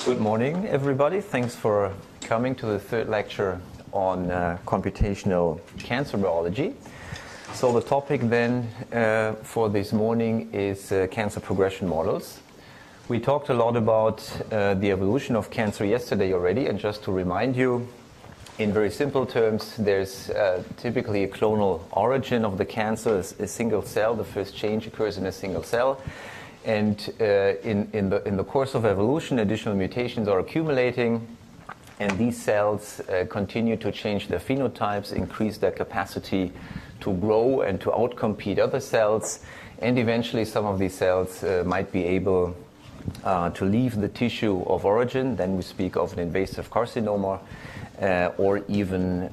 Good morning, everybody. Thanks for coming to the third lecture on computational cancer biology. So the topic then for this morning is cancer progression models. We talked a lot about the evolution of cancer yesterday already, and just to remind you, in very simple terms, there's typically a clonal origin of the cancer, a single cell. The first change occurs in a single cell. And in the course of evolution, additional mutations are accumulating, and these cells continue to change their phenotypes, increase their capacity to grow and to outcompete other cells, and eventually some of these cells might be able to leave the tissue of origin. Then we speak of an invasive carcinoma, or even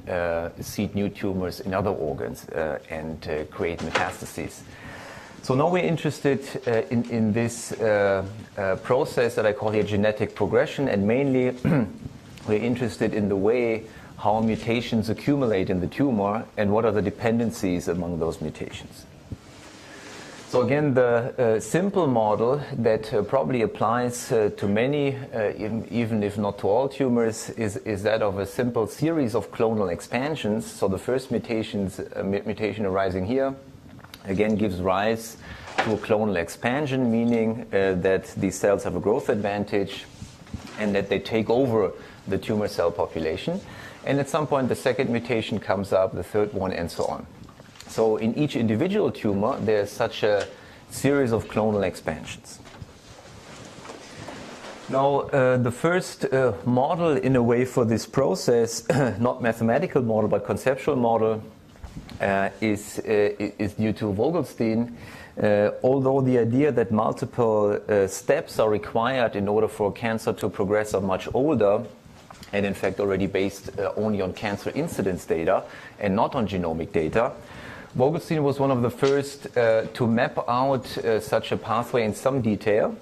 seed new tumors in other organs and create metastases. So now we're interested in this process that I call here genetic progression, and mainly we're interested in the way how mutations accumulate in the tumor and what are the dependencies among those mutations. So again, the simple model that probably applies to many, even if not to all tumors, is that of a simple series of clonal expansions. So the first mutation arising here again gives rise to a clonal expansion, meaning that these cells have a growth advantage and that they take over the tumor cell population. And at some point the second mutation comes up, the third one, and so on. So in each individual tumor there's such a series of clonal expansions. Now the first model in a way for this process, not mathematical model but conceptual model, is due to Vogelgram, although the idea that multiple steps are required in order for cancer to progress are much older, and in fact already based only on cancer incidence data and not on genomic data. Vogelgram was one of the first to map out such a pathway in some detail,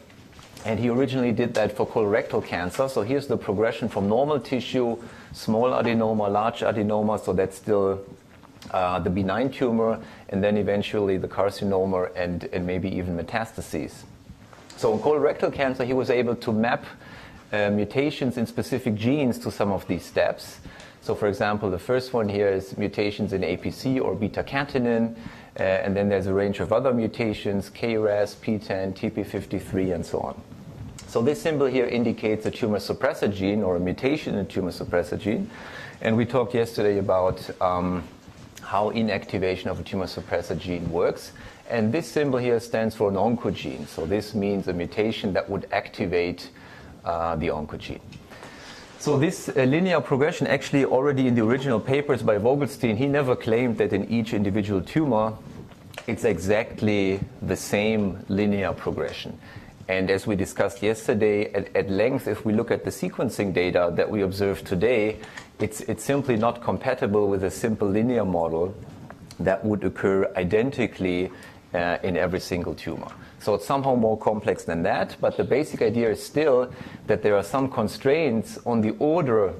and he originally did that for colorectal cancer. So here's the progression from normal tissue, small adenoma, large adenoma, so that's still the benign tumor, and then eventually the carcinoma and maybe even metastases. So in colorectal cancer, he was able to map mutations in specific genes to some of these steps. So for example, the first one here is mutations in APC or beta-catenin, and then there's a range of other mutations, KRAS, PTEN, TP53, and so on. So this symbol here indicates a tumor suppressor gene or a mutation in a tumor suppressor gene. And we talked yesterday about how inactivation of a tumor suppressor gene works. And this symbol here stands for an oncogene. So this means a mutation that would activate the oncogene. So this linear progression, actually already in the original papers by Vogelgram, he never claimed that in each individual tumor it's exactly the same linear progression. And as we discussed yesterday at length, if we look at the sequencing data that we observe today, it's simply not compatible with a simple linear model that would occur identically in every single tumor. So it's somehow more complex than that, but the basic idea is still that there are some constraints on the order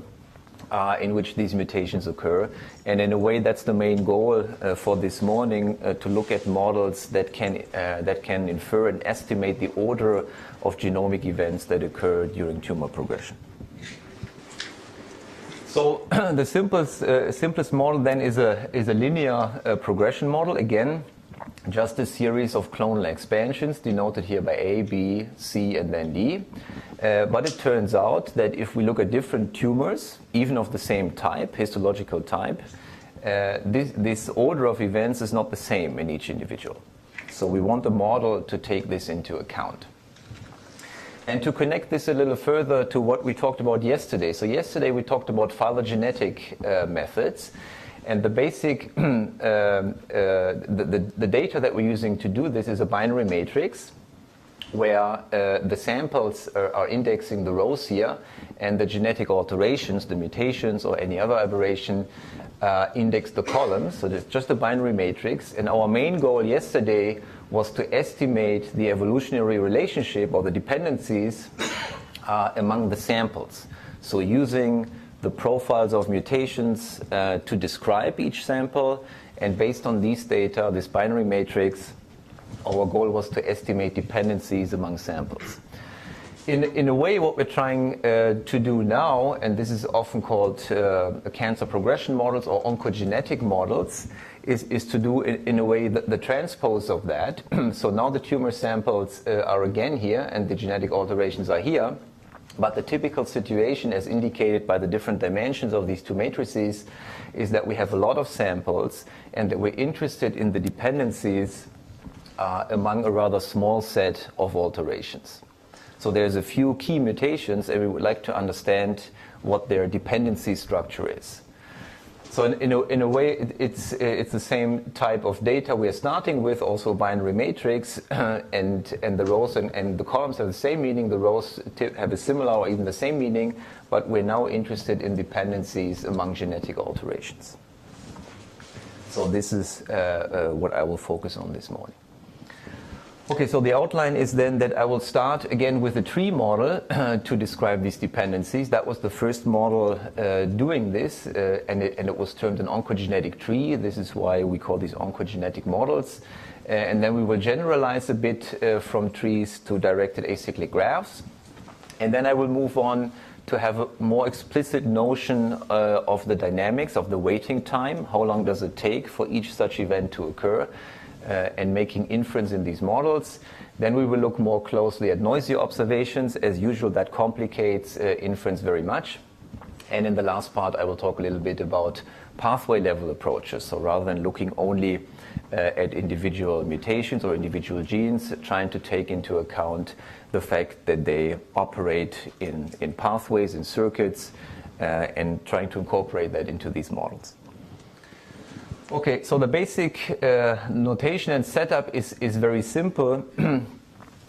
in which these mutations occur, and in a way that's the main goal for this morning, to look at models that can infer and estimate the order of genomic events that occur during tumor progression. So the simplest model then is a linear progression model. Again, just a series of clonal expansions denoted here by A, B, C, and then D. But it turns out that if we look at different tumors, even of the same type, histological type, this order of events is not the same in each individual. So we want the model to take this into account. And to connect this a little further to what we talked about yesterday. So yesterday we talked about phylogenetic methods. And the basic, the data that we're using to do this is a binary matrix where the samples are indexing the rows here, and the genetic alterations, the mutations or any other aberration, index the columns. So it's just a binary matrix. And our main goal yesterday was to estimate the evolutionary relationship or the dependencies among the samples. So using the profiles of mutations to describe each sample, and based on these data, this binary matrix, our goal was to estimate dependencies among samples. In a way, what we're trying to do now, and this is often called cancer progression models or oncogenetic models, is to do in a way the transpose of that. So now the tumor samples are again here and the genetic alterations are here, but the typical situation, as indicated by the different dimensions of these two matrices, is that we have a lot of samples and that we're interested in the dependencies among a rather small set of alterations. So there's a few key mutations and we would like to understand what their dependency structure is. So in a way, it's the same type of data we're starting with, also binary matrix, and the rows and the columns have the same meaning, the rows have a similar or even the same meaning, but we're now interested in dependencies among genetic alterations. So this is what I will focus on this morning. Okay, so the outline is then that I will start again with a tree model to describe these dependencies. That was the first model doing this, and it was termed an oncogenetic tree. This is why we call these oncogenetic models. And then we will generalize a bit from trees to directed acyclic graphs. And then I will move on to have a more explicit notion of the dynamics, of the waiting time. How long does it take for each such event to occur? And making inference in these models. Then we will look more closely at noisy observations. As usual, that complicates inference very much. And in the last part, I will talk a little bit about pathway level approaches. So rather than looking only at individual mutations or individual genes, trying to take into account the fact that they operate in pathways, in circuits, and trying to incorporate that into these models. Okay, so the basic notation and setup is very simple.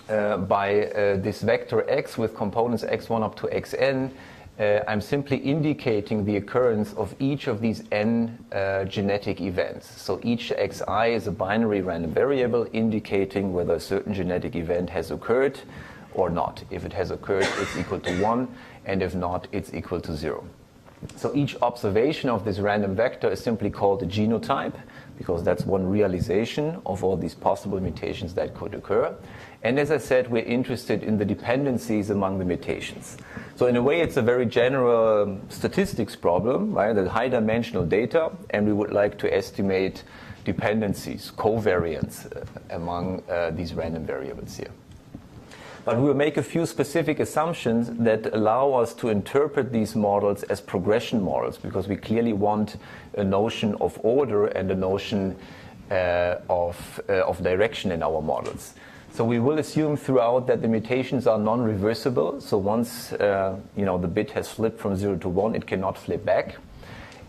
By this vector x with components x1 up to xn, I'm simply indicating the occurrence of each of these n genetic events. So each xi is a binary random variable indicating whether a certain genetic event has occurred or not. If it has occurred, it's equal to 1, and if not, it's equal to 0. So each observation of this random vector is simply called a genotype, because that's one realization of all these possible mutations that could occur. And as I said, we're interested in the dependencies among the mutations. So in a way, it's a very general statistics problem, right? There's high-dimensional data, and we would like to estimate dependencies, covariance among these random variables here. But we will make a few specific assumptions that allow us to interpret these models as progression models, because we clearly want a notion of order and a notion of direction in our models. So we will assume throughout that the mutations are non-reversible. So once the bit has flipped from 0 to 1, it cannot flip back.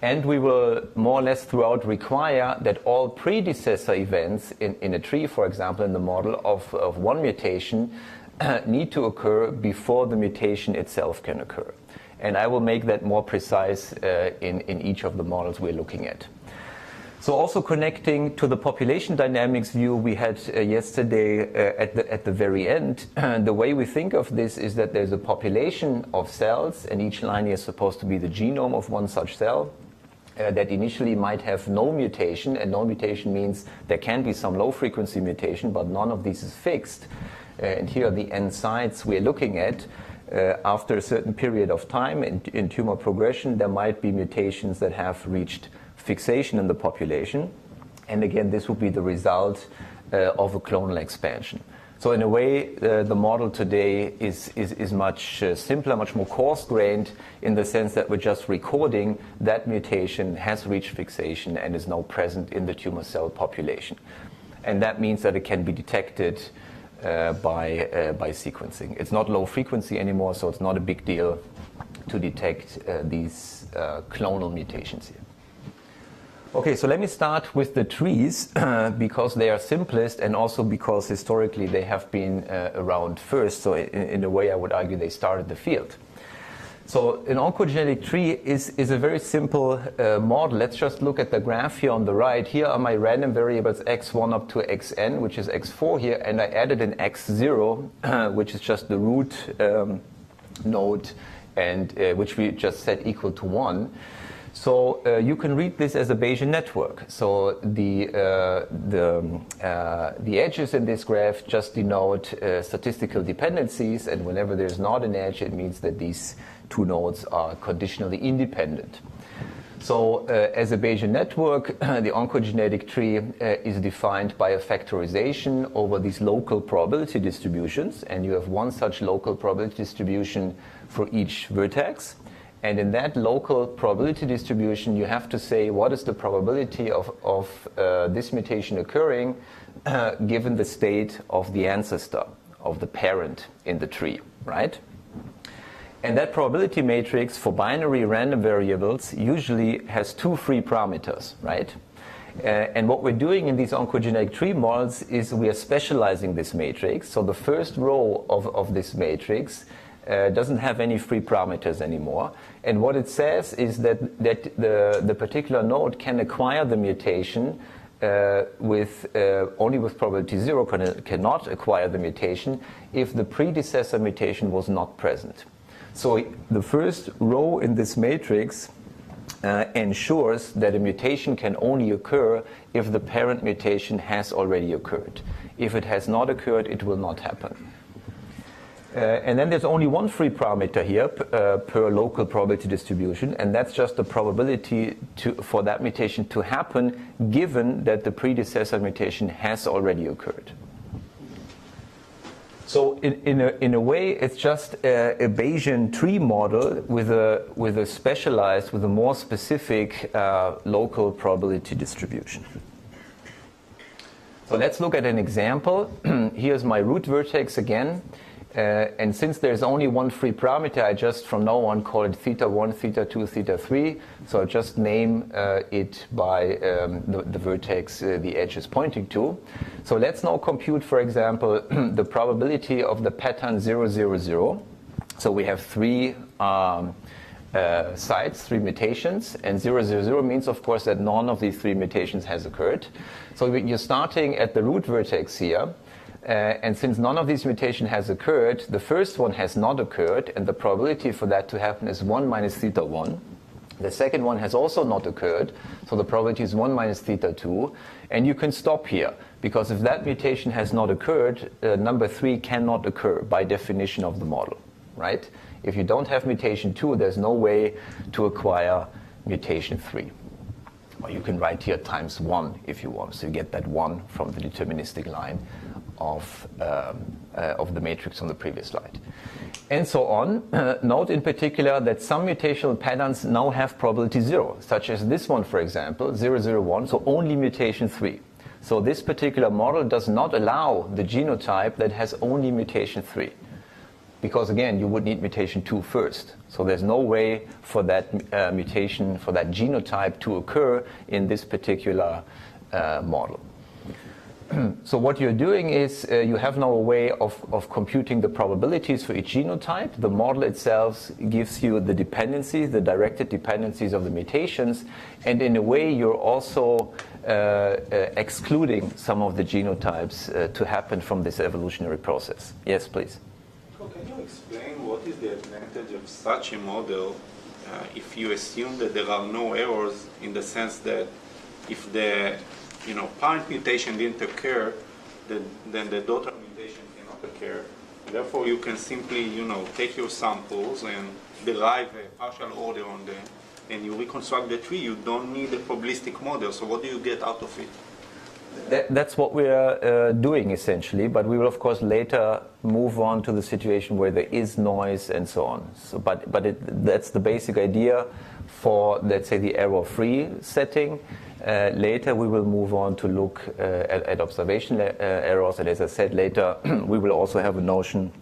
And we will more or less throughout require that all predecessor events in a tree, for example, in the model of one mutation, need to occur before the mutation itself can occur. And I will make that more precise in each of the models we're looking at. So also connecting to the population dynamics view we had yesterday at the very end, the way we think of this is that there's a population of cells, and each line is supposed to be the genome of one such cell, that initially might have no mutation, and no mutation means there can be some low frequency mutation, but none of these is fixed. And here are the n sites we're looking at. After a certain period of time in tumor progression, there might be mutations that have reached fixation in the population. And again, this will be the result of a clonal expansion. So in a way, the model today is much simpler, much more coarse-grained in the sense that we're just recording that mutation has reached fixation and is now present in the tumor cell population. And that means that it can be detected by sequencing. It's not low frequency anymore, so it's not a big deal to detect these clonal mutations here. Okay, so let me start with the trees because they are simplest, and also because historically they have been around first. So in a way, I would argue they started the field. So an oncogenetic tree is a very simple model. Let's just look at the graph here on the right. Here are my random variables x1 up to xn, which is x4 here, and I added an x0, which is just the root node, and which we just set equal to 1. So you can read this as a Bayesian network. So the edges in this graph just denote statistical dependencies, and whenever there's not an edge, it means that these two nodes are conditionally independent. So as a Bayesian network, the oncogenetic tree is defined by a factorization over these local probability distributions, and you have one such local probability distribution for each vertex. And in that local probability distribution, you have to say what is the probability of this mutation occurring given the state of the ancestor, of the parent in the tree, right? And that probability matrix for binary random variables usually has two free parameters, right? And what we're doing in these oncogenetic tree models is we are specializing this matrix. So the first row of this matrix doesn't have any free parameters anymore. And what it says is that the particular node can acquire the mutation only with probability 0, cannot acquire the mutation if the predecessor mutation was not present. So the first row in this matrix ensures that a mutation can only occur if the parent mutation has already occurred. If it has not occurred, it will not happen. And then there's only one free parameter here per local probability distribution, and that's just the probability for that mutation to happen given that the predecessor mutation has already occurred. So in a way, it's just a Bayesian tree model with a more specific local probability distribution. So let's look at an example. Here's my root vertex again. And since there's only one free parameter, I just from now on call it theta 1, theta 2, theta 3. So I just name it by the vertex the edge is pointing to. So let's now compute, for example, the probability of the pattern 0, 0, 0. So we have three sites, three mutations, and 0, 0, 0 means, of course, that none of these three mutations has occurred. So you're starting at the root vertex here. And since none of these mutations has occurred, the first one has not occurred, and the probability for that to happen is 1 minus theta 1. The second one has also not occurred, so the probability is 1 minus theta 2. And you can stop here, because if that mutation has not occurred, number 3 cannot occur by definition of the model, right? If you don't have mutation 2, there's no way to acquire mutation 3. Or you can write here times 1 if you want, so you get that 1 from the deterministic line of the matrix on the previous slide. And so on. Note in particular that some mutational patterns now have probability 0, such as this one, for example, 001, so only mutation 3. So this particular model does not allow the genotype that has only mutation 3. Because again, you would need mutation 2 first. So there's no way for that mutation, for that genotype to occur in this particular model. So what you're doing is you have now a way of computing the probabilities for each genotype. The model itself gives you the dependencies, the directed dependencies of the mutations, and in a way you're also excluding some of the genotypes to happen from this evolutionary process. Yes, please. So can you explain what is the advantage of such a model if you assume that there are no errors, in the sense that if the parent mutation didn't occur, then the daughter mutation cannot occur. Therefore, you can simply, take your samples and derive a partial order on them, and you reconstruct the tree. You don't need a probabilistic model. So what do you get out of it? That's what we are doing essentially, but we will of course later move on to the situation where there is noise and so on. So, that's the basic idea for, let's say, the error-free setting. Later we will move on to look at observation errors, and as I said later, we will also have a notion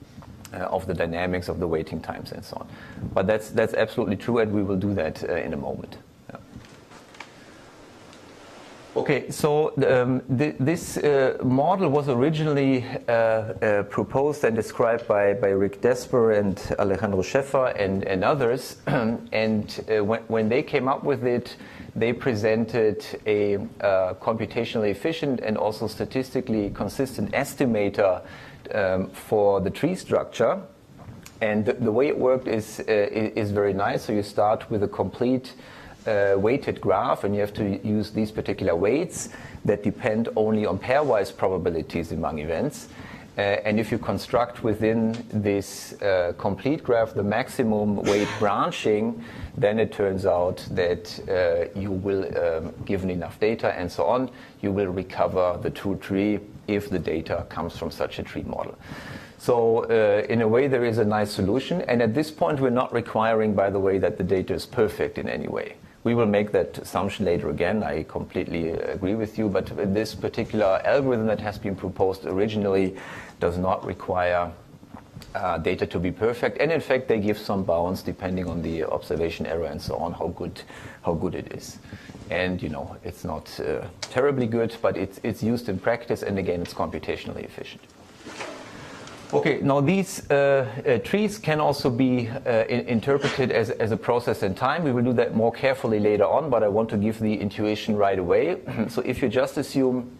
of the dynamics of the waiting times and so on. But that's absolutely true, and we will do that in a moment. Yeah. Okay, so this model was originally proposed and described by Rick Desper and Alejandro Schäfer and others, and when they came up with it, they presented a computationally efficient and also statistically consistent estimator for the tree structure. And the way it worked is very nice. So you start with a complete weighted graph, and you have to use these particular weights that depend only on pairwise probabilities among events. And if you construct within this complete graph the maximum weight branching, then it turns out that you will, given enough data and so on, you will recover the true tree if the data comes from such a tree model. So in a way, there is a nice solution. And at this point, we're not requiring, by the way, that the data is perfect in any way. We will make that assumption later again. I completely agree with you. But this particular algorithm that has been proposed originally does not require data to be perfect. And in fact, they give some bounds depending on the observation error and so on, how good it is. And, you know, it's not terribly good, but it's used in practice. And again, it's computationally efficient. Okay, now these trees can also be interpreted as a process in time. We will do that more carefully later on, but I want to give the intuition right away. So if you just assume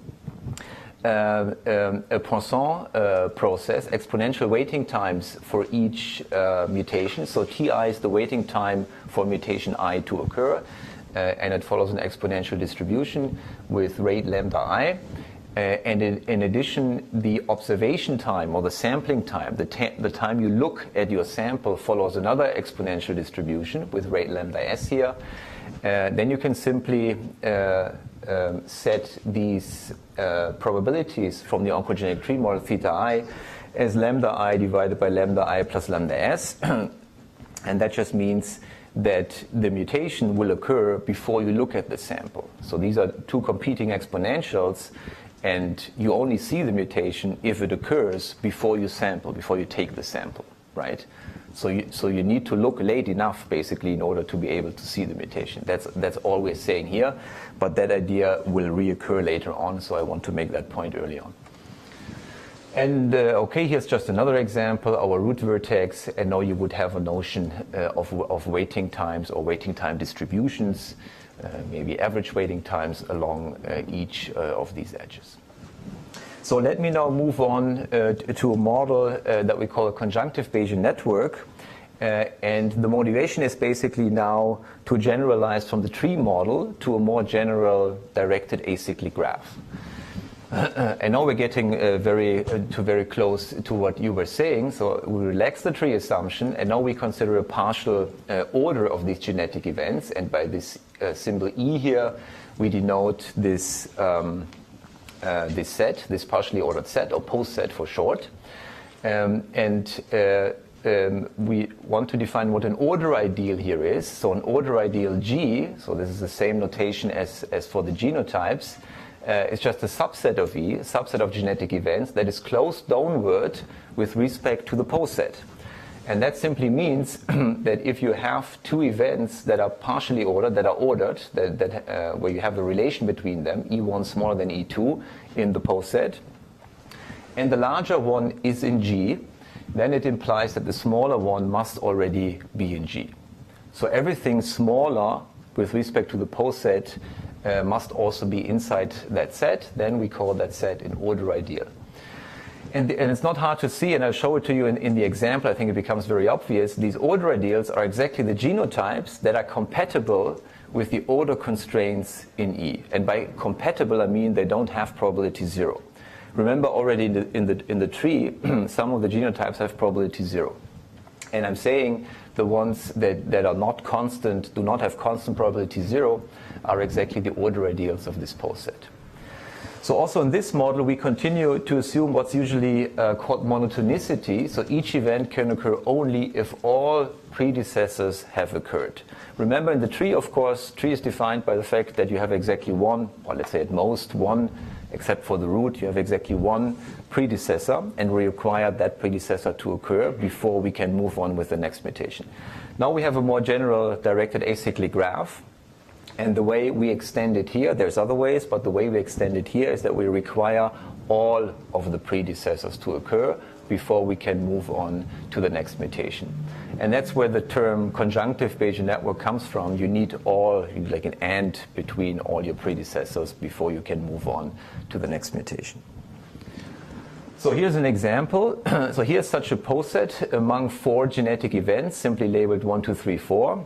a Poisson process, exponential waiting times for each mutation, so Ti is the waiting time for mutation I to occur, and it follows an exponential distribution with rate lambda I. And in addition, the observation time or the sampling time, the time you look at your sample, follows another exponential distribution with rate lambda s here. Then you can simply set these probabilities from the oncogenic tree model theta I as lambda I divided by lambda I plus lambda s. And that just means that the mutation will occur before you look at the sample. So these are two competing exponentials. And you only see the mutation if it occurs before you sample, before you take the sample, right? So you need to look late enough, basically, in order to be able to see the mutation. That's all we're saying here, but that idea will reoccur later on, so I want to make that point early on. And okay, here's just another example, our root vertex, and now you would have a notion of waiting times or waiting time distributions. Maybe average waiting times along each of these edges. So let me now move on to a model that we call a conjunctive Bayesian network. And the motivation is basically now to generalize from the tree model to a more general directed acyclic graph. And now we're getting very close to what you were saying. So we relax the tree assumption, and now we consider a partial order of these genetic events. And by this symbol E here, we denote this set, this partially ordered set, or post-set for short. We want to define what an order ideal here is. So an order ideal G, so this is the same notation as for the genotypes, it's just a subset of E, a subset of genetic events that is closed downward with respect to the poset. And that simply means that if you have two events that are partially ordered, that are ordered, where you have a relation between them, E1 smaller than E2 in the poset, and the larger one is in G, then it implies that the smaller one must already be in G. So everything smaller with respect to the poset must also be inside that set. Then we call that set an order ideal. And it's not hard to see, and I'll show it to you in the example. I think it becomes very obvious. These order ideals are exactly the genotypes that are compatible with the order constraints in E. And by compatible, I mean they don't have probability 0. Remember already in the tree, some of the genotypes have probability 0. And I'm saying the ones that are not constant, do not have constant probability 0, are exactly the order ideals of this poset. So also in this model, we continue to assume what's usually called monotonicity. So each event can occur only if all predecessors have occurred. Remember, in the tree, of course, tree is defined by the fact that you have exactly one, or let's say at most one, except for the root, you have exactly one predecessor, and we require that predecessor to occur before we can move on with the next mutation. Now we have a more general directed acyclic graph. And the way we extend it here, there's other ways, but the way we extend it here is that we require all of the predecessors to occur before we can move on to the next mutation. And that's where the term conjunctive Bayesian network comes from. You need like an AND between all your predecessors before you can move on to the next mutation. So here's an example. So here's such a poset among 4 genetic events, simply labeled 1, 2, 3, 4.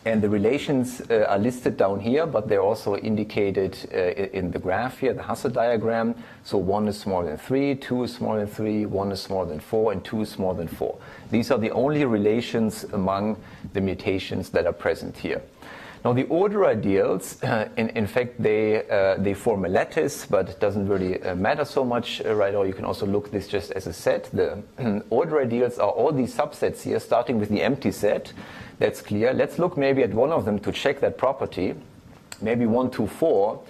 And the relations are listed down here, but they're also indicated in the graph here, the Hasse diagram. So 1 is smaller than 3, 2 is smaller than 3, 1 is smaller than 4, and 2 is smaller than 4. These are the only relations among the mutations that are present here. Now the order ideals, in fact, they form a lattice, but it doesn't really matter so much right now. You can also look this just as a set. The order ideals are all these subsets here, starting with the empty set. That's clear. Let's look maybe at one of them to check that property. Maybe 1, 2, 4.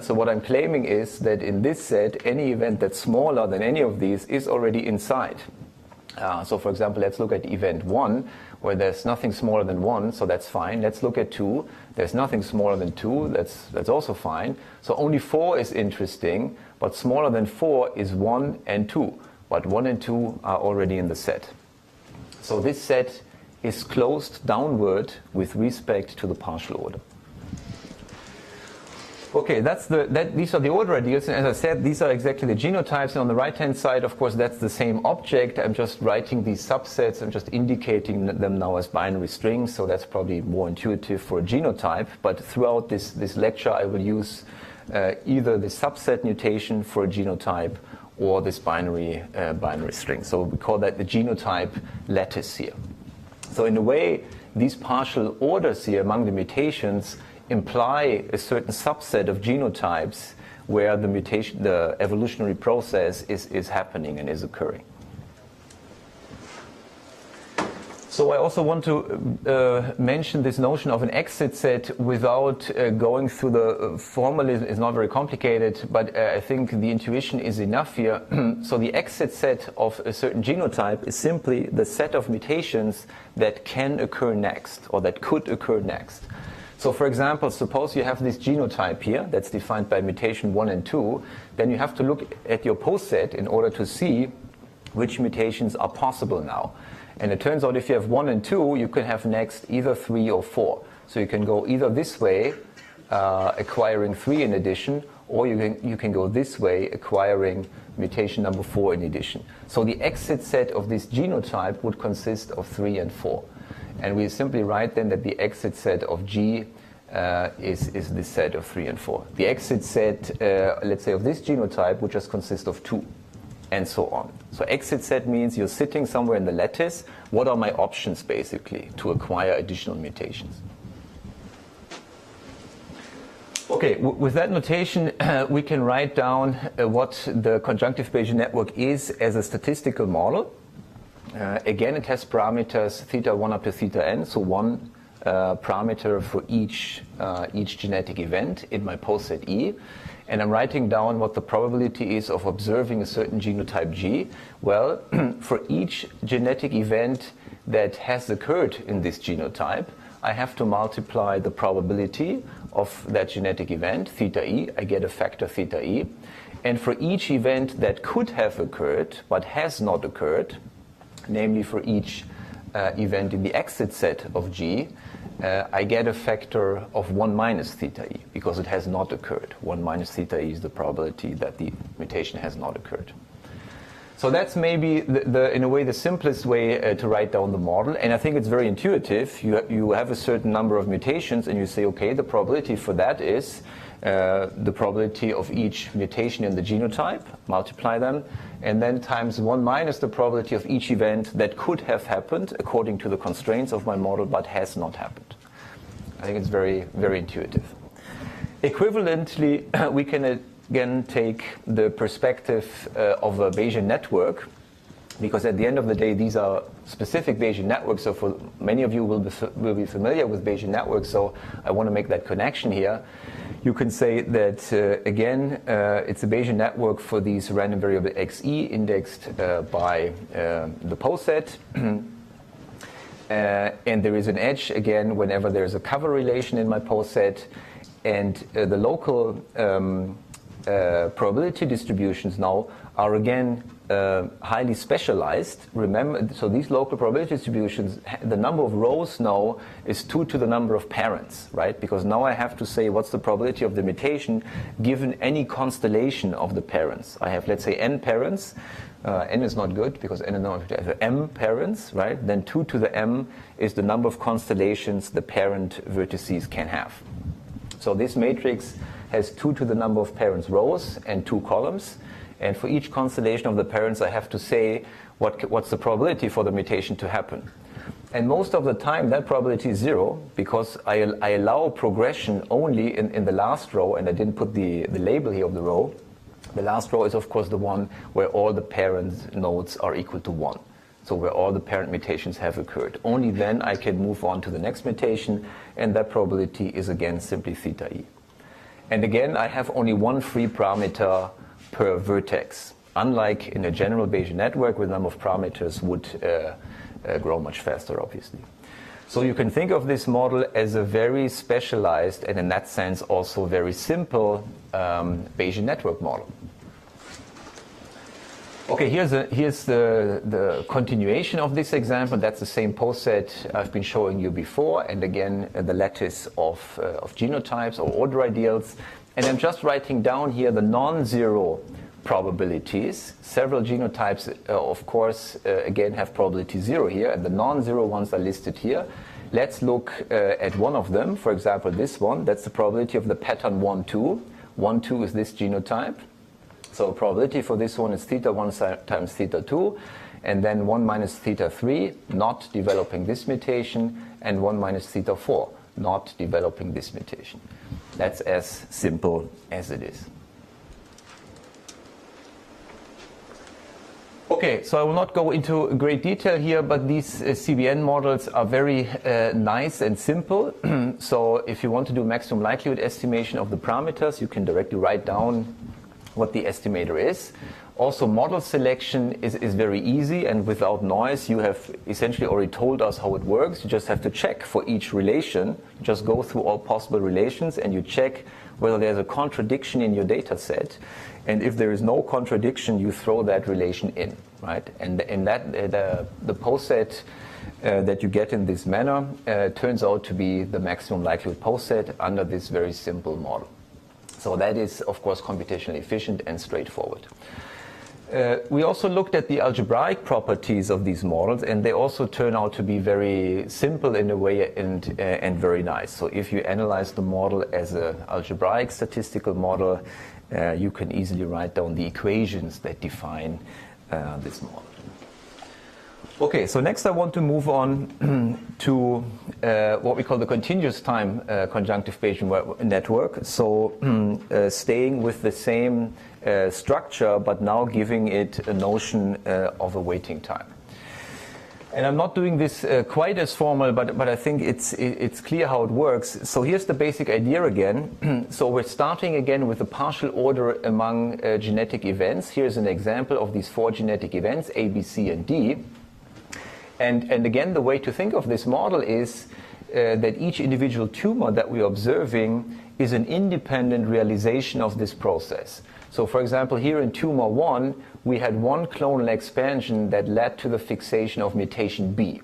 So what I'm claiming is that in this set, any event that's smaller than any of these is already inside. So for example, let's look at event 1, where there's nothing smaller than 1, so that's fine. Let's look at 2. There's nothing smaller than 2, that's also fine. So only 4 is interesting, but smaller than 4 is 1 and 2. But 1 and 2 are already in the set. So this set is closed downward with respect to the partial order. Okay, these are the order ideals, and as I said, these are exactly the genotypes. And on the right-hand side, of course, that's the same object. I'm just writing these subsets. I'm just indicating them now as binary strings, so that's probably more intuitive for a genotype. But throughout this lecture, I will use either the subset notation for a genotype or this binary string. So we call that the genotype lattice here. So in a way, these partial orders here among the mutations imply a certain subset of genotypes where the evolutionary process is happening and is occurring. So I also want to mention this notion of an exit set without going through the formalism. It's not very complicated, but I think the intuition is enough here. So the exit set of a certain genotype is simply the set of mutations that can occur next, or that could occur next. So for example, suppose you have this genotype here that's defined by mutation 1 and 2, then you have to look at your poset in order to see which mutations are possible now. And it turns out if you have 1 and 2, you can have next either 3 or 4. So you can go either this way, acquiring 3 in addition, or you can go this way, acquiring mutation number 4 in addition. So the exit set of this genotype would consist of 3 and 4. And we simply write then that the exit set of G is this set of 3 and 4. The exit set, let's say, of this genotype would just consist of 2, and so on. So exit set means you're sitting somewhere in the lattice. What are my options, basically, to acquire additional mutations? Okay, with that notation, we can write down what the conjunctive Bayesian network is as a statistical model. Again, it has parameters theta 1 up to theta n, so one parameter for each genetic event in my poset E. And I'm writing down what the probability is of observing a certain genotype G. Well, for each genetic event that has occurred in this genotype, I have to multiply the probability of that genetic event, theta E. I get a factor theta E. And for each event that could have occurred but has not occurred, namely for each event in the exit set of G, I get a factor of 1 minus theta E, because it has not occurred. 1 minus theta E is the probability that the mutation has not occurred. So that's maybe, in a way, the simplest way to write down the model. And I think it's very intuitive. You have a certain number of mutations, and you say, okay, the probability for that is the probability of each mutation in the genotype, multiply them, and then times 1 minus the probability of each event that could have happened according to the constraints of my model but has not happened. I think it's very, very intuitive. Equivalently, we can again take the perspective of a Bayesian network, because at the end of the day, these are specific Bayesian networks. So for many of you will be familiar with Bayesian networks, so I want to make that connection here. You can say that, again, it's a Bayesian network for these random variable XE indexed by the poset. And there is an edge, again, whenever there's a cover relation in my poset. And the local probability distributions now are, again, highly specialized. Remember, so these local probability distributions, the number of rows now is 2 to the number of parents, right? Because now I have to say what's the probability of the mutation given any constellation of the parents. I have, let's say, n parents. n is not good because n is not have m parents, right? Then 2 to the m is the number of constellations the parent vertices can have. So this matrix has 2 to the number of parents rows and 2 columns. And for each constellation of the parents, I have to say what's the probability for the mutation to happen. And most of the time, that probability is 0 because I allow progression only in the last row, and I didn't put the label here of the row. The last row is, of course, the one where all the parent nodes are equal to 1. So where all the parent mutations have occurred. Only then I can move on to the next mutation, and that probability is again simply theta e. And again, I have only one free parameter per vertex, unlike in a general Bayesian network where the number of parameters would grow much faster, obviously. So you can think of this model as a very specialized and in that sense also very simple Bayesian network model. Okay, here's the continuation of this example. That's the same poset I've been showing you before, and again the lattice of genotypes or order ideals. And I'm just writing down here the non-zero probabilities. Several genotypes, of course, again have probability 0 here, and the non-zero ones are listed here. Let's look at one of them. For example, this one. That's the probability of the pattern 1, 2. 1, 2 is this genotype. So probability for this one is theta 1 times theta 2, and then 1 minus theta 3, not developing this mutation, and 1 minus theta 4, not developing this mutation. That's as simple as it is. Okay, so I will not go into great detail here, but these CBN models are very nice and simple. So if you want to do maximum likelihood estimation of the parameters, you can directly write down what the estimator is. Also, model selection is very easy and without noise. You have essentially already told us how it works. You just have to check for each relation. You just go through all possible relations and you check whether there's a contradiction in your data set. And if there is no contradiction, you throw that relation in, right? And that the poset that you get in this manner turns out to be the maximum likelihood poset under this very simple model. So that is, of course, computationally efficient and straightforward. We also looked at the algebraic properties of these models, and they also turn out to be very simple in a way and very nice. So if you analyze the model as an algebraic statistical model, you can easily write down the equations that define this model. Okay, so next I want to move on to what we call the continuous time conjunctive Bayesian network. So staying with the same structure, but now giving it a notion of a waiting time. And I'm not doing this quite as formal, but I think it's clear how it works. So here's the basic idea again. So we're starting again with a partial order among genetic events. Here's an example of these 4 genetic events, A, B, C, and D. And again, the way to think of this model is that each individual tumor that we're observing is an independent realization of this process. So for example, here in tumor 1, we had one clonal expansion that led to the fixation of mutation B.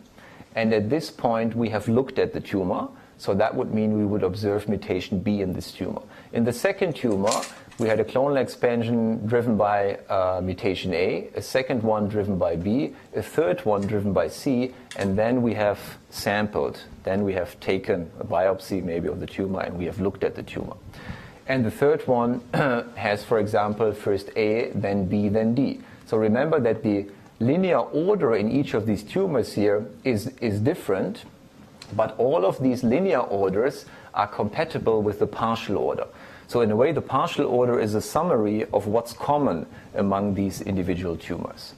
And at this point, we have looked at the tumor. So that would mean we would observe mutation B in this tumor. In the second tumor, we had a clonal expansion driven by mutation A, a second one driven by B, a third one driven by C, and then we have sampled. Then we have taken a biopsy maybe of the tumor and we have looked at the tumor. And the third one has, for example, first A, then B, then D. So remember that the linear order in each of these tumors here is different, but all of these linear orders are compatible with the partial order. So in a way, the partial order is a summary of what's common among these individual tumors.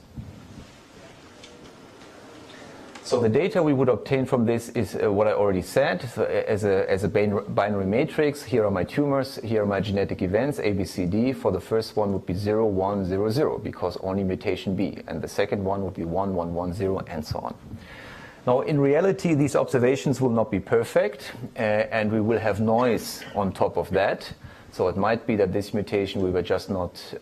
So the data we would obtain from this is what I already said. So as a binary matrix, here are my tumors, here are my genetic events, A, B, C, D. For the first one would be 0, 1, 0, 0, because only mutation B. And the second one would be 1, 1, 1, 0, and so on. Now, in reality, these observations will not be perfect, and we will have noise on top of that. So it might be that this mutation we were just not,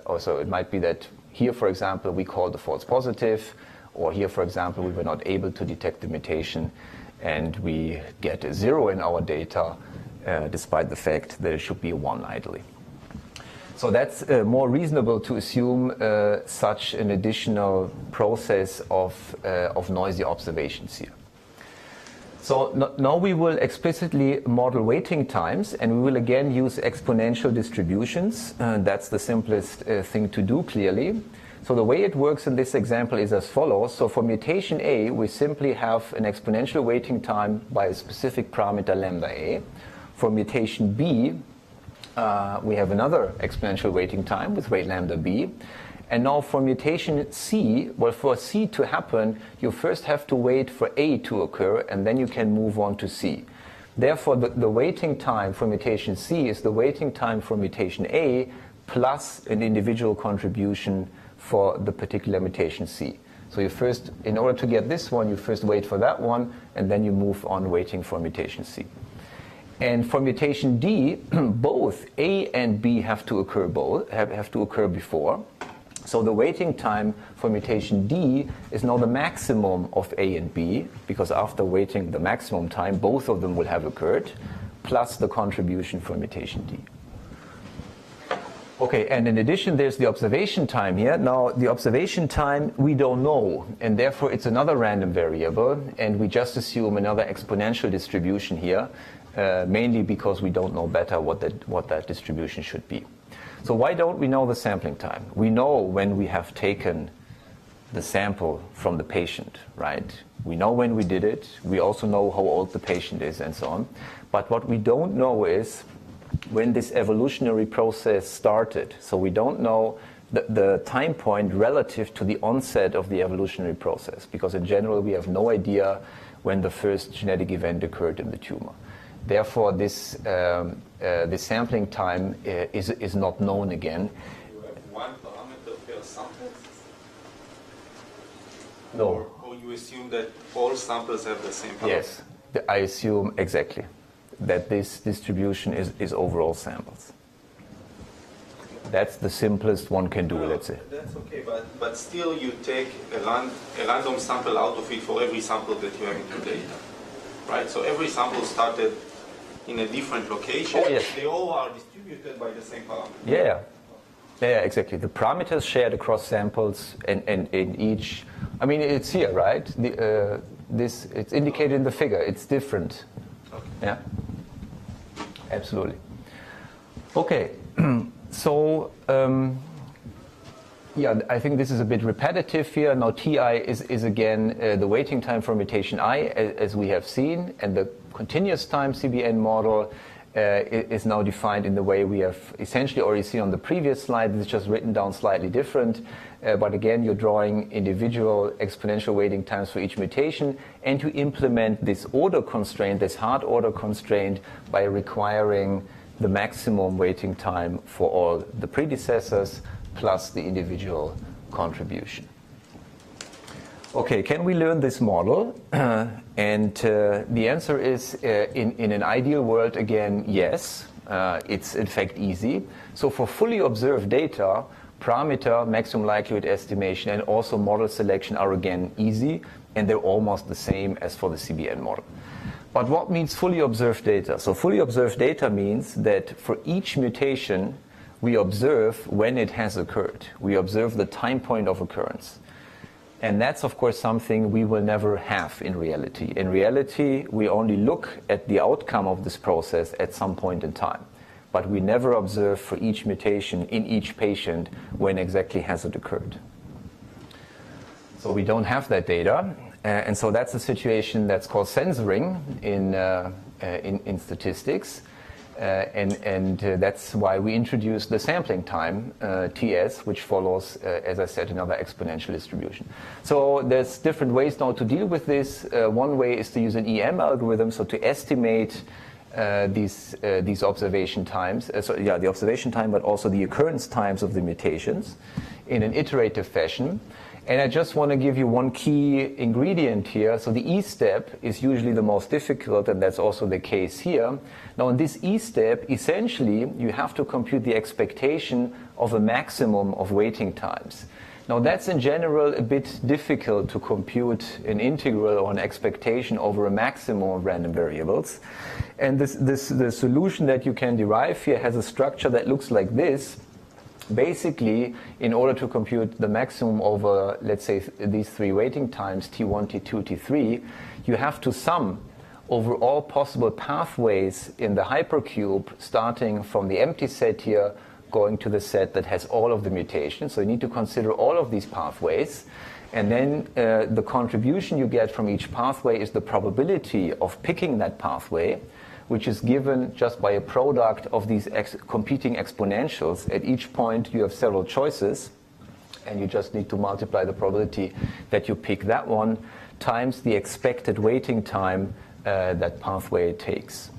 also it might be that here, for example, we call the false positive, or here, for example, we were not able to detect the mutation and we get a 0 in our data, despite the fact that it should be a 1 ideally. So that's more reasonable to assume such an additional process of noisy observations here. So now we will explicitly model waiting times, and we will again use exponential distributions. That's the simplest thing to do, clearly. So the way it works in this example is as follows. So for mutation A, we simply have an exponential waiting time by a specific parameter lambda A. For mutation B, we have another exponential waiting time with rate lambda B. And now for mutation C, well, for C to happen, you first have to wait for A to occur, and then you can move on to C. Therefore, the waiting time for mutation C is the waiting time for mutation A plus an individual contribution for the particular mutation C. So you first, in order to get this one, you first wait for that one, and then you move on waiting for mutation C. And for mutation D, both A and B have to occur before. So the waiting time for mutation D is now the maximum of A and B, because after waiting the maximum time, both of them will have occurred, plus the contribution for mutation D. Okay, and in addition, there's the observation time here. Now, the observation time we don't know, and therefore it's another random variable, and we just assume another exponential distribution here, mainly because we don't know better what that distribution should be. So why don't we know the sampling time? We know when we have taken the sample from the patient, right? We know when we did it. We also know how old the patient is and so on. But what we don't know is when this evolutionary process started. So we don't know the time point relative to the onset of the evolutionary process, because in general we have no idea when the first genetic event occurred in the tumor. Therefore, this sampling time is not known again. You have one parameter per sample? No. Or you assume that all samples have the same parameter? Yes, I assume exactly that this distribution is overall samples. That's the simplest one can do, let's say. That's okay, but still you take a random sample out of it for every sample that you have in your data, right? So every sample started in a different location. Oh, yes. They all are distributed by the same parameter. Yeah, exactly. The parameters shared across samples and in each, I mean, it's here, right? It's indicated in the figure. It's different. Okay. Yeah, absolutely. Okay, so yeah, I think this is a bit repetitive here. Now Ti is again the waiting time for mutation I, as we have seen, and the continuous time CBN model is now defined in the way we have essentially already seen on the previous slide. It's just written down slightly different. But again, you're drawing individual exponential waiting times for each mutation, and you implement this order constraint, this hard order constraint, by requiring the maximum waiting time for all the predecessors plus the individual contribution. Okay, can we learn this model? And the answer is, in an ideal world, again, yes. It's in fact easy. So for fully observed data, parameter, maximum likelihood estimation, and also model selection are again easy, and they're almost the same as for the CBN model. But what means fully observed data? So fully observed data means that for each mutation, we observe when it has occurred. We observe the time point of occurrence. And that's, of course, something we will never have in reality. In reality, we only look at the outcome of this process at some point in time. But we never observe for each mutation in each patient when exactly has it occurred. So we don't have that data. And so that's a situation that's called censoring in statistics. And that's why we introduced the sampling time, TS, which follows, as I said, another exponential distribution. So there's different ways now to deal with this. One way is to use an EM algorithm, so to estimate these observation times, the observation time, but also the occurrence times of the mutations in an iterative fashion. And I just want to give you one key ingredient here. So the E step is usually the most difficult, and that's also the case here. Now in this E step, essentially, you have to compute the expectation of a maximum of waiting times. Now that's in general a bit difficult to compute an integral or an expectation over a maximum of random variables. And the solution that you can derive here has a structure that looks like this. Basically, in order to compute the maximum over, let's say, these three waiting times, T1, T2, T3, you have to sum over all possible pathways in the hypercube, starting from the empty set here, going to the set that has all of the mutations. So you need to consider all of these pathways. And then the contribution you get from each pathway is the probability of picking that pathway, which is given just by a product of these competing exponentials. At each point, you have several choices, and you just need to multiply the probability that you pick that one times the expected waiting time that pathway takes.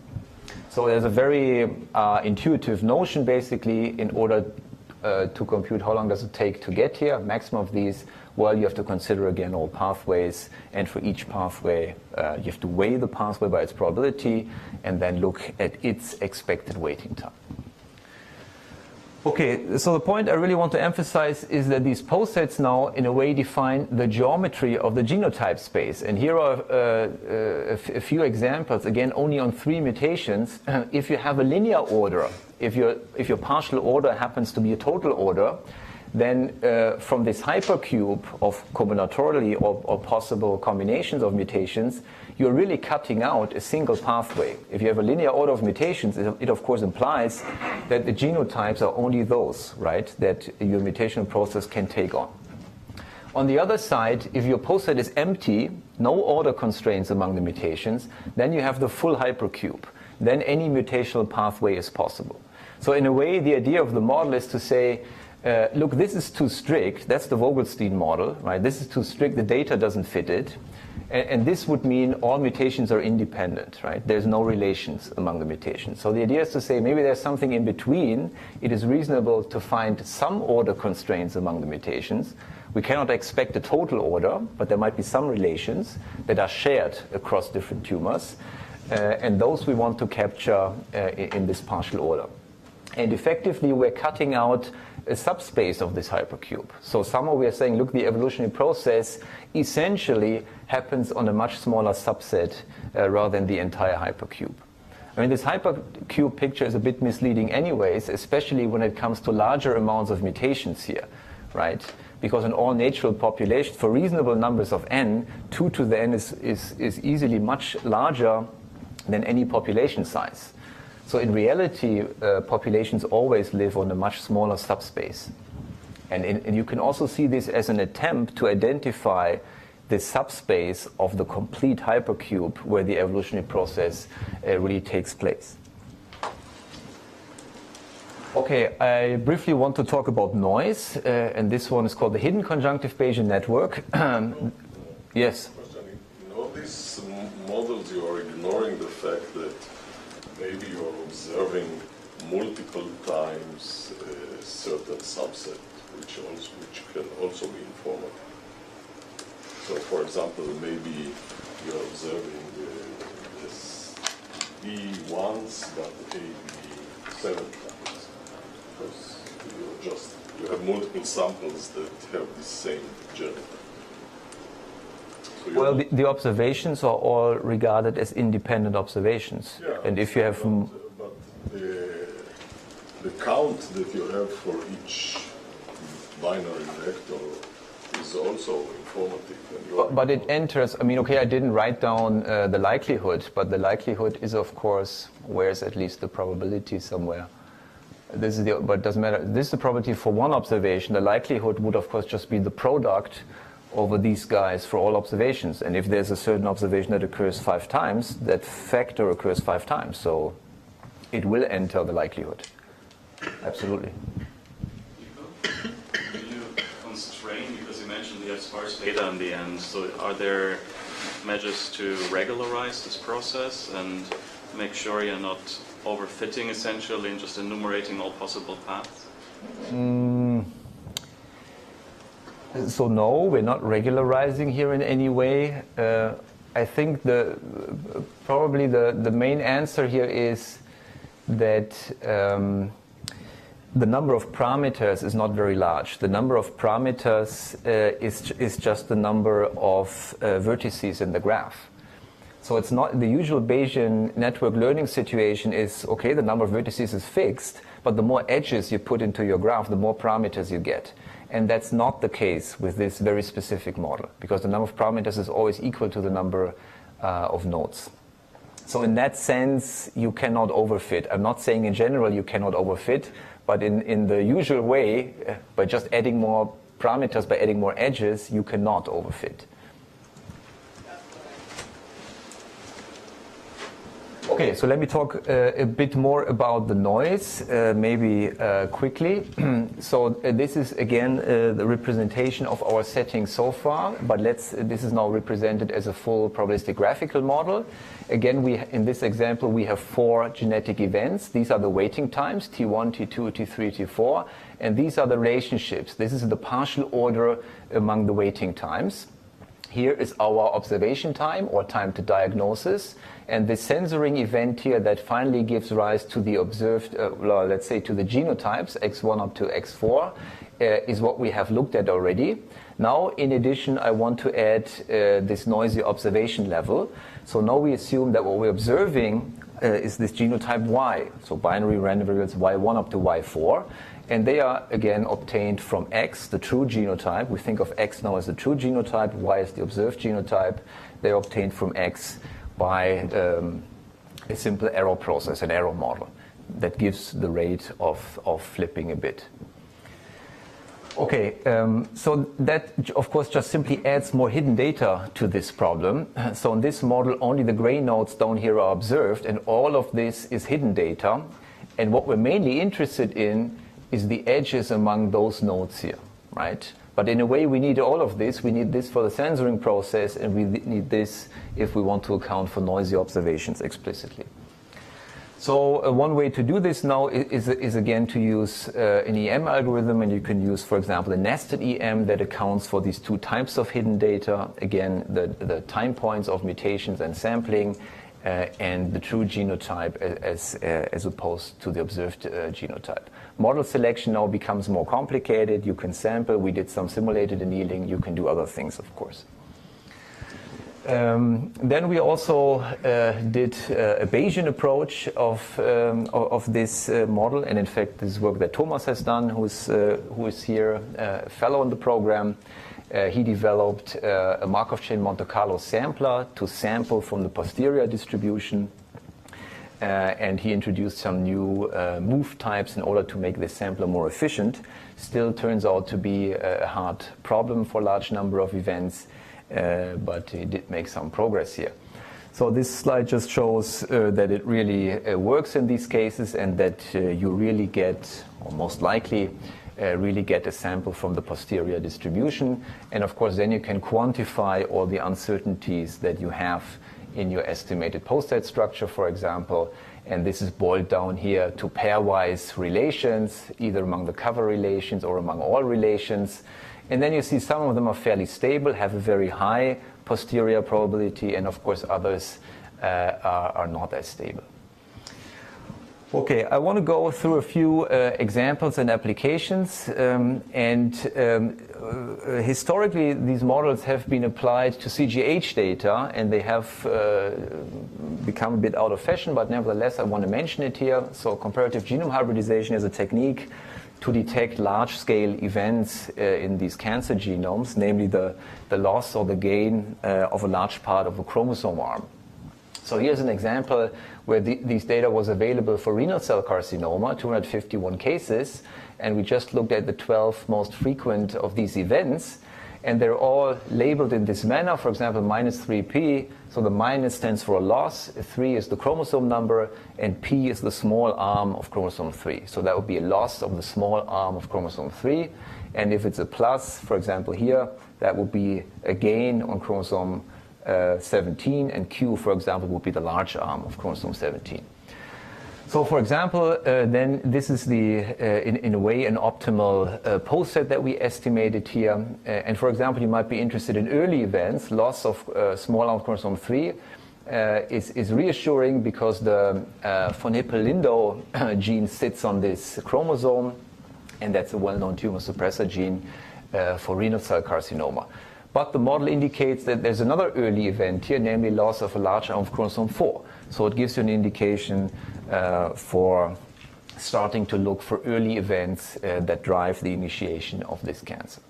So there's a very intuitive notion, basically, in order to compute how long does it take to get here, maximum of these. Well, you have to consider again all pathways, and for each pathway you have to weigh the pathway by its probability and then look at its expected waiting time. Okay, so the point I really want to emphasize is that these posets now in a way define the geometry of the genotype space. And here are a few examples, again only on 3 mutations. If you have a linear order, if your partial order happens to be a total order, then from this hypercube of combinatorially or possible combinations of mutations, you're really cutting out a single pathway. If you have a linear order of mutations, it of course implies that the genotypes are only those, right, that your mutational process can take on. On the other side, if your poset is empty, no order constraints among the mutations, then you have the full hypercube. Then any mutational pathway is possible. So in a way, the idea of the model is to say, look, this is too strict. That's the Vogelstein model, right? This is too strict. The data doesn't fit it. And this would mean all mutations are independent, right? There's no relations among the mutations. So the idea is to say maybe there's something in between. It is reasonable to find some order constraints among the mutations. We cannot expect a total order, but there might be some relations that are shared across different tumors. And those we want to capture in this partial order. And effectively, we're cutting out a subspace of this hypercube. So somehow we are saying, look, the evolutionary process essentially happens on a much smaller subset rather than the entire hypercube. I mean, this hypercube picture is a bit misleading anyways, especially when it comes to larger amounts of mutations here, right? Because in all natural populations, for reasonable numbers of n, 2 to the n is easily much larger than any population size. So in reality, populations always live on a much smaller subspace. And you can also see this as an attempt to identify the subspace of the complete hypercube where the evolutionary process really takes place. Okay, I briefly want to talk about noise, and this one is called the hidden conjunctive Bayesian network. Yes? In all these models, you are ignoring the fact that maybe you are observing multiple times a certain subset, which can also be informative. So, for example, maybe you are observing this B once, but A B 7 times, because you have multiple samples that have the same genotype. So well, the observations are all regarded as independent observations. Yeah, and if you have... But the count that you have for each binary vector is also informative. But it enters, I mean, okay, I didn't write down the likelihood, but the likelihood is, of course, where's at least the probability somewhere. This is but it doesn't matter. This is the probability for one observation. The likelihood would, of course, just be the product over these guys for all observations. And if there's a certain observation that occurs 5 times, that factor occurs 5 times. So it will enter the likelihood. Absolutely. Do you constrain, because you mentioned you have sparse data in the end, so are there measures to regularize this process and make sure you're not overfitting essentially and just enumerating all possible paths? So no, we're not regularizing here in any way. I think probably the main answer here is that the number of parameters is not very large. The number of parameters is just the number of vertices in the graph. So it's not the usual Bayesian network learning situation is, okay, the number of vertices is fixed, but the more edges you put into your graph, the more parameters you get. And that's not the case with this very specific model, because the number of parameters is always equal to the number of nodes. So in that sense, you cannot overfit. I'm not saying in general you cannot overfit, but in the usual way, by just adding more parameters, by adding more edges, you cannot overfit. Okay, so let me talk a bit more about the noise, maybe quickly. So this is again the representation of our setting so far, but this is now represented as a full probabilistic graphical model. Again, in this example, we have 4 genetic events. These are the waiting times, T1, T2, T3, T4, and these are the relationships. This is the partial order among the waiting times. Here is our observation time, or time to diagnosis, and the censoring event here that finally gives rise to the observed, let's say to the genotypes, X1 up to X4, is what we have looked at already. Now, in addition, I want to add this noisy observation level. So now we assume that what we're observing is this genotype Y, so binary random variables Y1 up to Y4. And they are, again, obtained from X, the true genotype. We think of X now as the true genotype, Y as the observed genotype. They are obtained from X by a simple error process, an error model, that gives the rate of flipping a bit. Okay, so that, of course, just simply adds more hidden data to this problem. So in this model, only the gray nodes down here are observed, and all of this is hidden data. And what we're mainly interested in is the edges among those nodes here, right? But in a way, we need all of this. We need this for the censoring process, and we need this if we want to account for noisy observations explicitly. So one way to do this now is again to use an EM algorithm, and you can use, for example, a nested EM that accounts for these 2 types of hidden data. Again, the time points of mutations and sampling, and the true genotype as opposed to the observed genotype. Model selection now becomes more complicated. You can sample. We did some simulated annealing. You can do other things, of course. Then we also did a Bayesian approach of this model, and in fact, this is work that Thomas has done, who is here, a fellow in the program. He developed a Markov chain Monte Carlo sampler to sample from the posterior distribution, and he introduced some new move types in order to make this sampler more efficient. Still turns out to be a hard problem for a large number of events, but he did make some progress here. So this slide just shows that it really works in these cases, and that you really get, or most likely, really get a sample from the posterior distribution. And of course, then you can quantify all the uncertainties that you have in your estimated Posets structure, for example. And this is boiled down here to pairwise relations, either among the cover relations or among all relations. And then you see some of them are fairly stable, have a very high posterior probability, and of course others are not as stable. Okay, I want to go through a few examples and applications. Historically, these models have been applied to CGH data, and they have become a bit out of fashion, but nevertheless, I want to mention it here. So comparative genome hybridization is a technique to detect large-scale events in these cancer genomes, namely the loss or the gain of a large part of a chromosome arm. So here's an example where these data was available for renal cell carcinoma, 251 cases, and we just looked at the 12 most frequent of these events, and they're all labeled in this manner. For example, -3p, so the minus stands for a loss, 3 is the chromosome number, and p is the small arm of chromosome 3. So that would be a loss of the small arm of chromosome 3, and if it's a plus, for example here, that would be a gain on chromosome 17, and Q, for example, would be the large arm of chromosome 17. So, for example, then this is in a way, an optimal poset that we estimated here. And for example, you might be interested in early events. Loss of small arm chromosome 3 is reassuring because the von Hippel-Lindau gene sits on this chromosome, and that's a well-known tumor suppressor gene for renal cell carcinoma. But the model indicates that there's another early event here, namely loss of a large arm of chromosome 4. So it gives you an indication for starting to look for early events that drive the initiation of this cancer.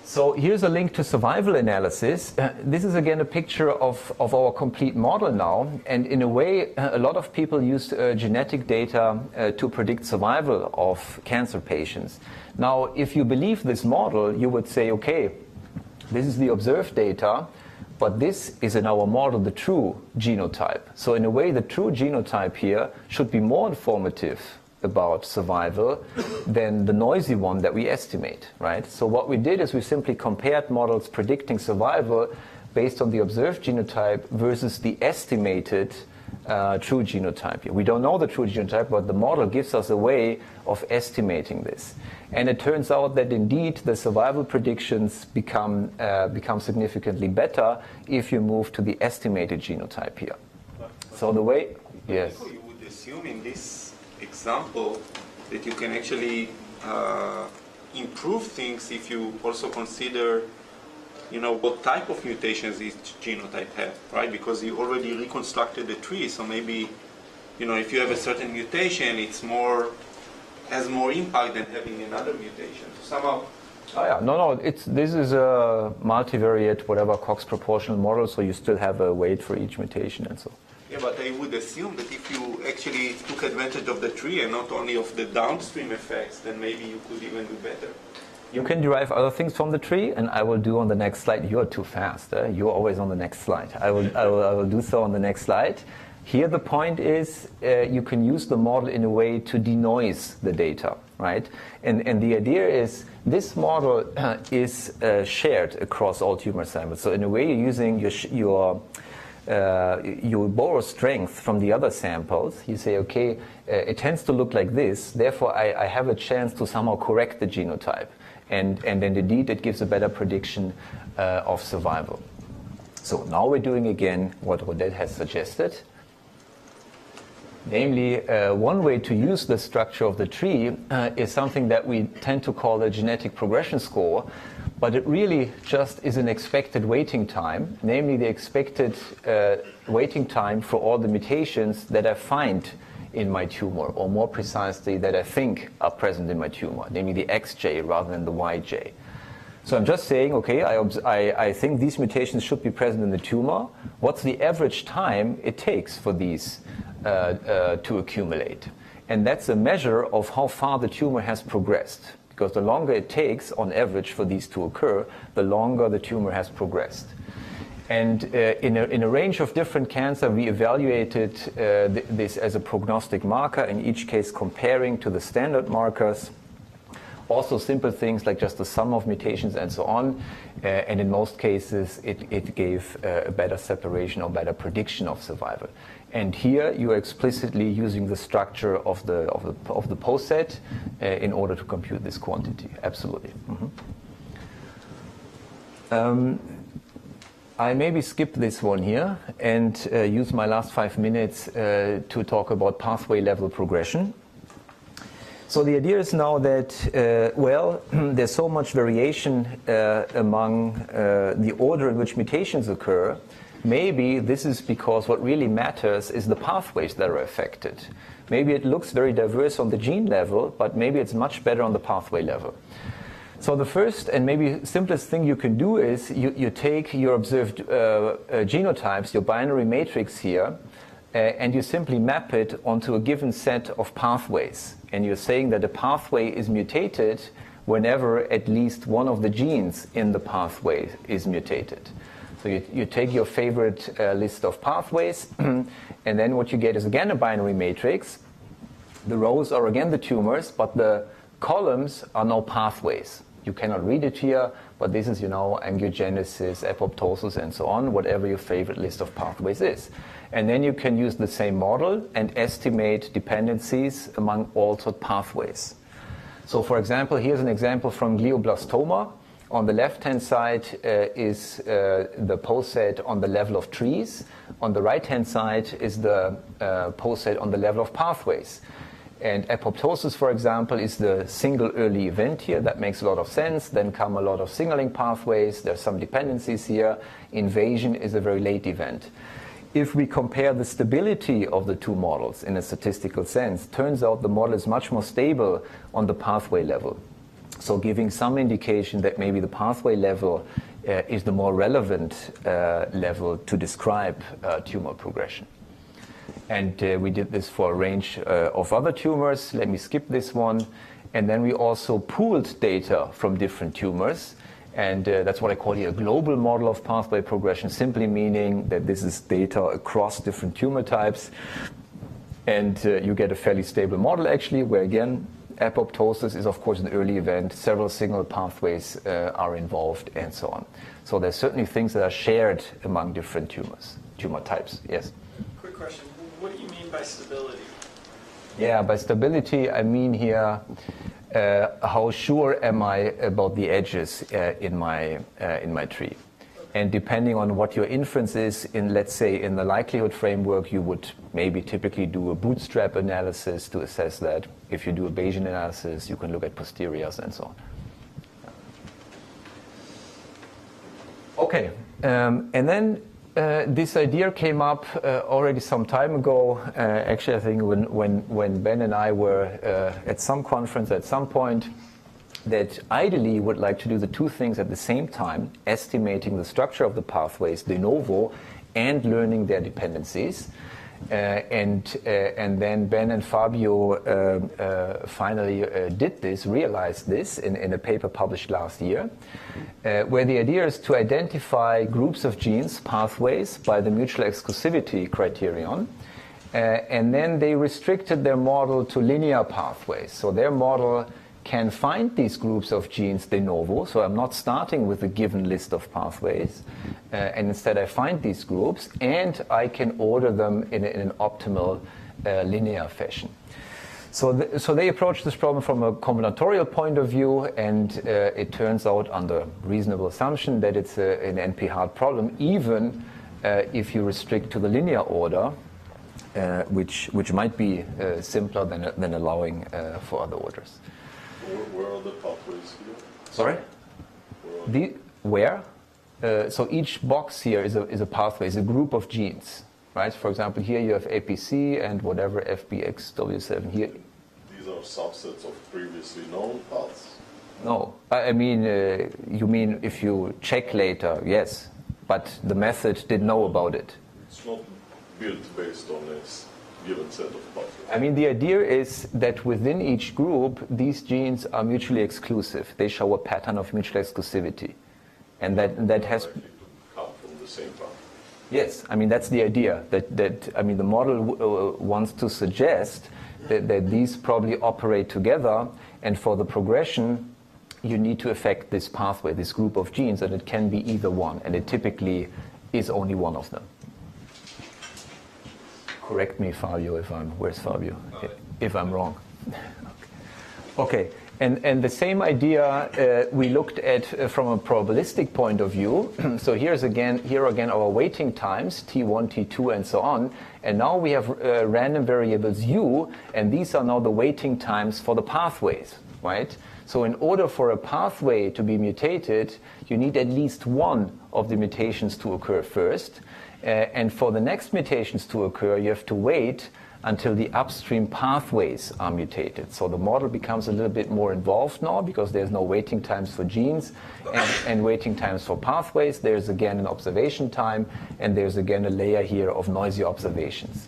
So here's a link to survival analysis. This is again a picture of our complete model now. And in a way, a lot of people use genetic data to predict survival of cancer patients. Now, if you believe this model, you would say, okay, this is the observed data, but this is in our model the true genotype. So in a way, the true genotype here should be more informative about survival than the noisy one that we estimate, right? So what we did is we simply compared models predicting survival based on the observed genotype versus the estimated true genotype. We don't know the true genotype, but the model gives us a way of estimating this. And it turns out that indeed the survival predictions become significantly better if you move to the estimated genotype here. So the way, yes. You would assume in this example that you can actually improve things if you also consider, what type of mutations each genotype have, right? Because you already reconstructed the tree, so maybe, if you have a certain mutation, has more impact than having another mutation. So somehow. Oh yeah, no. This is a multivariate, whatever Cox proportional model, so you still have a weight for each mutation and so. Yeah, but I would assume that if you actually took advantage of the tree and not only of the downstream effects, then maybe you could even do better. You can derive other things from the tree, and I will do on the next slide. You're too fast. You're always on the next slide. I will do so on the next slide. Here the point is you can use the model in a way to denoise the data, right? And the idea is this model is shared across all tumor samples. So in a way you're using you borrow strength from the other samples. You say, okay, it tends to look like this, therefore I have a chance to somehow correct the genotype. And then indeed it gives a better prediction of survival. So now we're doing again what Rodette has suggested. Namely, one way to use the structure of the tree is something that we tend to call a genetic progression score, but it really just is an expected waiting time, namely the expected waiting time for all the mutations that I find in my tumor, or more precisely that I think are present in my tumor, namely the XJ rather than the YJ. So I'm just saying, okay, I think these mutations should be present in the tumor. What's the average time it takes for these to accumulate? And that's a measure of how far the tumor has progressed. Because the longer it takes, on average, for these to occur, the longer the tumor has progressed. And in a range of different cancer, we evaluated this as a prognostic marker, in each case comparing to the standard markers. Also simple things like just the sum of mutations and so on. And in most cases, it gave a better separation or better prediction of survival. And here you are explicitly using the structure of the poset in order to compute this quantity. Absolutely. I maybe skip this one here and use my last 5 minutes to talk about pathway level progression. So the idea is now that, there's so much variation among the order in which mutations occur. Maybe this is because what really matters is the pathways that are affected. Maybe it looks very diverse on the gene level, but maybe it's much better on the pathway level. So the first and maybe simplest thing you can do is you take your observed genotypes, your binary matrix here, and you simply map it onto a given set of pathways. And you're saying that a pathway is mutated whenever at least one of the genes in the pathway is mutated. So you take your favorite list of pathways, and then what you get is again a binary matrix. The rows are again the tumors, but the columns are now pathways. You cannot read it here, but this is, angiogenesis, apoptosis, and so on, whatever your favorite list of pathways is. And then you can use the same model and estimate dependencies among altered pathways. So for example, here's an example from glioblastoma. On the left-hand side is the poset on the level of trees. On the right-hand side is the poset on the level of pathways. And apoptosis, for example, is the single early event here. That makes a lot of sense. Then come a lot of signaling pathways. There's some dependencies here. Invasion is a very late event. If we compare the stability of the two models in a statistical sense, turns out the model is much more stable on the pathway level. So giving some indication that maybe the pathway level is the more relevant level to describe tumor progression. And we did this for a range of other tumors. Let me skip this one. And then we also pooled data from different tumors. And that's what I call here a global model of pathway progression, simply meaning that this is data across different tumor types. And you get a fairly stable model, actually, where, again, apoptosis is, of course, an early event. Several signal pathways are involved, and so on. So there's certainly things that are shared among different tumor types. Yes? Quick question. What do you mean by stability? Yeah, by stability, I mean here how sure am I about the edges in my tree. And depending on what your inference is, in, let's say, in the likelihood framework, you would maybe typically do a bootstrap analysis to assess that. If you do a Bayesian analysis, you can look at posteriors and so on. Okay, and then this idea came up already some time ago. Actually, I think when Ben and I were at some conference at some point, that ideally would like to do the two things at the same time, estimating the structure of the pathways de novo and learning their dependencies. And then Ben and Fabio finally did this, realized this in a paper published last year, where the idea is to identify groups of genes, pathways, by the mutual exclusivity criterion. And then they restricted their model to linear pathways. So their model can find these groups of genes de novo, so I'm not starting with a given list of pathways, and instead I find these groups, and I can order them in an optimal linear fashion. So they approach this problem from a combinatorial point of view, and it turns out, under reasonable assumption, that it's an NP-hard problem, even if you restrict to the linear order, which might be simpler than allowing for other orders. Where are the pathways here? Sorry? Where? So each box here is a pathway, is a group of genes, right? For example, here you have APC and whatever FBXW7 here. These are subsets of previously known paths? No, I mean, you mean if you check later, yes, but the method didn't know about it. It's not built based on a given set of pathways. I mean, the idea is that within each group, these genes are mutually exclusive. They show a pattern of mutual exclusivity. And that has... To come from the same path. Yes, I mean, that's the idea. That I mean, the model wants to suggest that these probably operate together, and for the progression, you need to affect this pathway, this group of genes, and it can be either one, and it typically is only one of them. Correct me, Fabio, where's Fabio? If I'm wrong. Okay, and the same idea we looked at from a probabilistic point of view. So here again our waiting times, T1, T2, and so on. And now we have random variables U, and these are now the waiting times for the pathways, right? So in order for a pathway to be mutated, you need at least one of the mutations to occur first. And for the next mutations to occur, you have to wait until the upstream pathways are mutated. So the model becomes a little bit more involved now, because there's no waiting times for genes and waiting times for pathways. There's again an observation time, and there's again a layer here of noisy observations.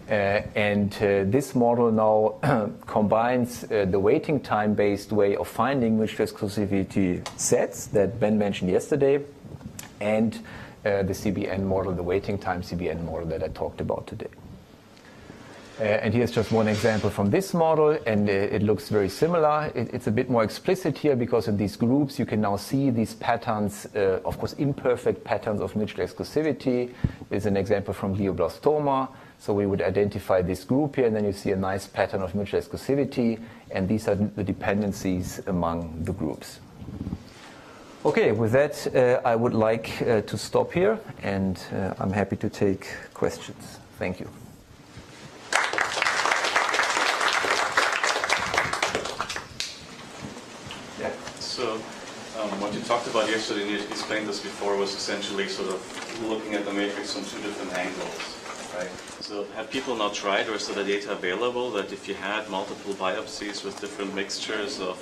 And this model now combines the waiting time-based way of finding mutual exclusivity sets that Ben mentioned yesterday, and the CBN model, the waiting time CBN model that I talked about today. And here's just one example from this model, and it looks very similar. It's a bit more explicit here, because in these groups you can now see these patterns, of course imperfect patterns of mutual exclusivity. There's an example from glioblastoma. So we would identify this group here, and then you see a nice pattern of mutual exclusivity, and these are the dependencies among the groups. Okay, with that, I would like to stop here, and I'm happy to take questions. Thank you. What you talked about yesterday, and you explained this before, was essentially sort of looking at the matrix from two different angles, right? So have people now tried, or is there data available that if you had multiple biopsies with different mixtures of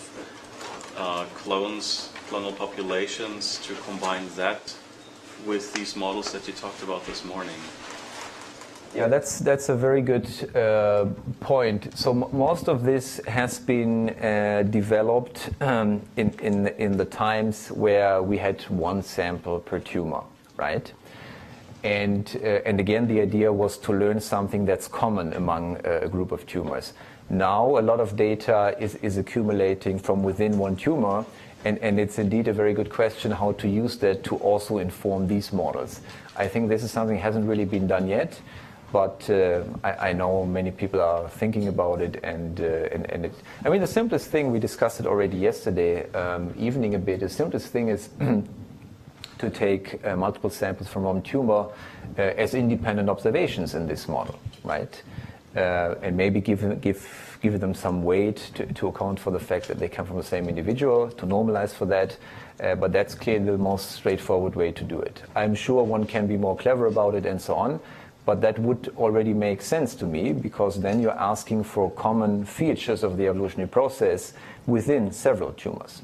clonal populations, to combine that with these models that you talked about this morning? Yeah, that's a very good point. So most of this has been developed in the times where we had one sample per tumor, right? And again, the idea was to learn something that's common among a group of tumors. Now, a lot of data is accumulating from within one tumor, and it's indeed a very good question how to use that to also inform these models. I think this is something that hasn't really been done yet. But I know many people are thinking about it, and I mean, the simplest thing, we discussed it already yesterday evening a bit, the simplest thing is to take multiple samples from one tumor as independent observations in this model, right? And maybe give them some weight to account for the fact that they come from the same individual, to normalize for that. But that's clearly the most straightforward way to do it. I'm sure one can be more clever about it and so on. But that would already make sense to me, because then you're asking for common features of the evolutionary process within several tumors.